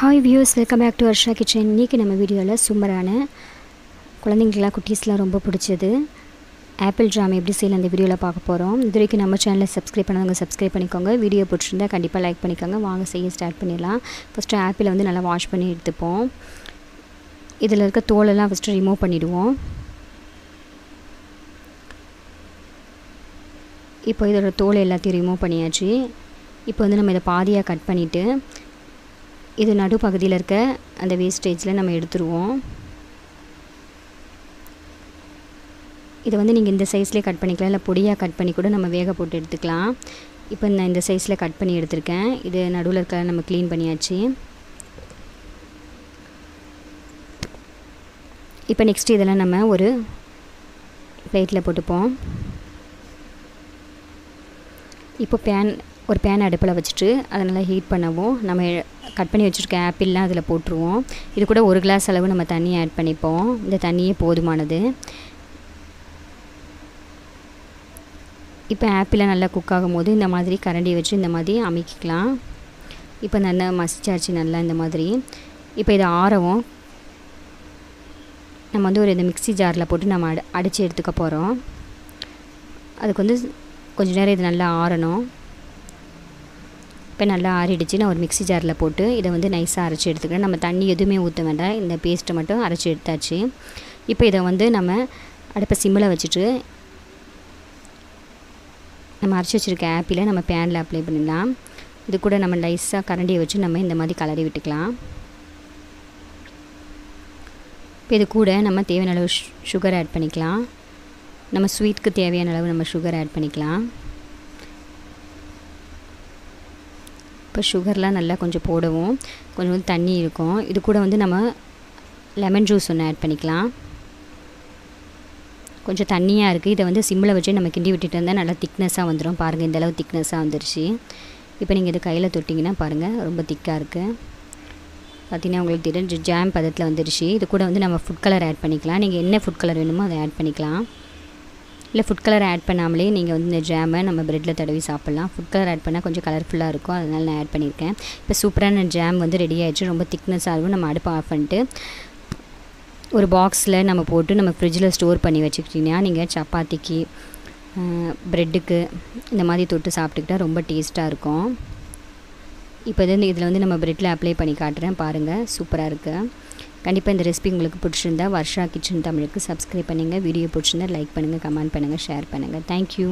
Hi views, welcome back to Varsha kitchen. இன்றைக்கி நம்ம வீடியோவில் சூப்பரான குழந்தைங்களுக்குலாம் குட்டீஸ்லாம் ரொம்ப பிடிச்சது ஆப்பிள் ஜாம் எப்படி செய்யலாம் அந்த வீடியோவில் பார்க்க போகிறோம். இது வரைக்கும் நம்ம சேனலை சப்ஸ்கிரைப் பண்ணவங்க சப்ஸ்கிரைப் பண்ணிக்கோங்க. வீடியோ பிடிச்சிருந்தா கண்டிப்பாக லைக் பண்ணிக்கோங்க. வாங்க செய்ய ஸ்டார்ட் பண்ணிடலாம். ஃபஸ்ட்டு ஆப்பிளை வந்து நல்லா வாஷ் பண்ணி எடுத்துப்போம். இதில் இருக்க தோலெல்லாம் ஃபஸ்ட்டு ரிமூவ் பண்ணிவிடுவோம். இப்போ இதோட தோல் எல்லாத்தையும் ரிமூவ் பண்ணியாச்சு. இப்போ வந்து நம்ம இதை பாதியாக கட் பண்ணிவிட்டு இது நடு பகுதியில் இருக்க அந்த வேஸ்டேஜில் நம்ம எடுத்துருவோம். இதை வந்து நீங்கள் இந்த சைஸ்லேயே கட் பண்ணிக்கலாம், இல்லை பொடியாக கட் பண்ணி கூட நம்ம வேக போட்டு எடுத்துக்கலாம். இப்போ நான் இந்த சைஸில் கட் பண்ணி எடுத்திருக்கேன். இது நடுவில் இருக்க நம்ம க்ளீன் பண்ணியாச்சு. இப்போ நெக்ஸ்ட் இதெல்லாம் நம்ம ஒரு பிளேட்டில் போட்டுப்போம். இப்போ ஒரு பேன் அடுப்பில் வச்சுட்டு அதை நல்லா ஹீட் பண்ணவும் நம்ம கட் பண்ணி வச்சுருக்க ஆப்பிள்லாம் அதில் போட்டுருவோம். இது கூட 1 கிளாஸ் அளவு நம்ம தண்ணி ஆட் பண்ணிப்போம். இந்த தண்ணியே போதுமானது. இப்போ ஆப்பிளை நல்லா குக் ஆகும் போது இந்த மாதிரி கரண்டி வச்சு இந்த மாதிரி அமைக்கிக்கலாம். இப்போ நல்லா மசிச்சாச்சு நல்லா இந்த மாதிரி. இப்போ இதை ஆறவும் நம்ம வந்து இந்த மிக்ஸி ஜாரில் போட்டு நம்ம அடித்து எடுத்துக்க போகிறோம். அதுக்கு வந்து கொஞ்சம் நேரம் இது நல்லா ஆறணும். இப்போ நல்லா ஆறிடுச்சு. நான் ஒரு மிக்ஸி ஜாரில் போட்டு இதை வந்து நைஸாக அரைச்சி எடுத்துக்கிறேன். நம்ம தண்ணி எதுவுமே ஊற்ற வேண்டாம், இந்த பேஸ்ட்டை மட்டும் அரைச்சி எடுத்தாச்சு. இப்போ இதை வந்து நம்ம அடுப்பை சிம்மில் வச்சுட்டு நம்ம அரைச்சி வச்சுருக்க ஆப்பிளை நம்ம பேனில் அப்ளை பண்ணிடலாம். இது கூட நம்ம நைஸாக கரண்டியை வச்சு நம்ம இந்த மாதிரி கலரி விட்டுக்கலாம். இப்போ இது கூட நம்ம தேவையான அளவு சுகர் ஆட் பண்ணிக்கலாம். நம்ம ஸ்வீட்டுக்கு தேவையான அளவு நம்ம சுகர் ஆட் பண்ணிக்கலாம். இப்போ சுகர்லாம் நல்லா கொஞ்சம் போடவும் கொஞ்சம் தண்ணி இருக்கும். இது கூட வந்து நம்ம லெமன் ஜூஸ் ஒன்று ஆட் பண்ணிக்கலாம். கொஞ்சம் தண்ணியாக இருக்குது. இதை வந்து சிம்மில் வச்சு நம்ம கிண்டி விட்டுட்டு இருந்தால் நல்லா திக்னஸாக வந்துடும். பாருங்கள், இந்தளவு திக்னஸாக வந்துருச்சு. இப்போ நீங்கள் இது கையில் தொட்டிங்கன்னா பாருங்கள் ரொம்ப திக்காக இருக்குது. பார்த்திங்கன்னா உங்களுக்கு தெரிஞ்சு ஜாம் பதத்தில் வந்துருச்சு. இது கூட வந்து நம்ம ஃபுட் கலர் ஆட் பண்ணிக்கலாம். நீங்கள் என்ன ஃபுட் கலர் வேணுமோ அதை ஆட் பண்ணிக்கலாம். இல்லை ஃபுட் கலர் ஆட் பண்ணாமலே நீங்கள் வந்து இந்த ஜாமை நம்ம ப்ரெட்டில் தடவி சாப்பிட்லாம். ஃபுட் கலர் ஆட் பண்ணால் கொஞ்சம் கலர்ஃபுல்லாக இருக்கும், அதனால் நான் ஆட் பண்ணியிருக்கேன். இப்போ சூப்பரான ஜாம் வந்து ரெடி ஆகிடுச்சு. ரொம்ப திக்னஸாக இருக்கும். நம்ம அடுப்பை ஆஃப் பண்ணிட்டு ஒரு பாக்ஸில் நம்ம போட்டு நம்ம ஃப்ரிட்ஜில் ஸ்டோர் பண்ணி வச்சுக்கிட்டிங்கன்னா நீங்கள் சப்பாத்திக்கு ப்ரெட்டுக்கு இந்த மாதிரி தொட்டு சாப்பிட்டுக்கிட்டால் ரொம்ப டேஸ்ட்டாக இருக்கும். இப்போ இதில் வந்து நம்ம ப்ரெட்டில் அப்ளை பண்ணி காட்டுறேன் பாருங்கள், சூப்பராக இருக்குது. கண்டிப்பாக இந்த ரெசிபி உங்களுக்கு பிடிச்சிருந்தா வர்ஷா கிச்சன் தமிழுக்கு சப்ஸ்கிரைப் பண்ணுங்கள். வீடியோ பிடிச்சிருந்தா லைக் பண்ணுங்கள், கமெண்ட் பண்ணுங்கள், ஷேர் பண்ணுங்கள். தேங்க்யூ.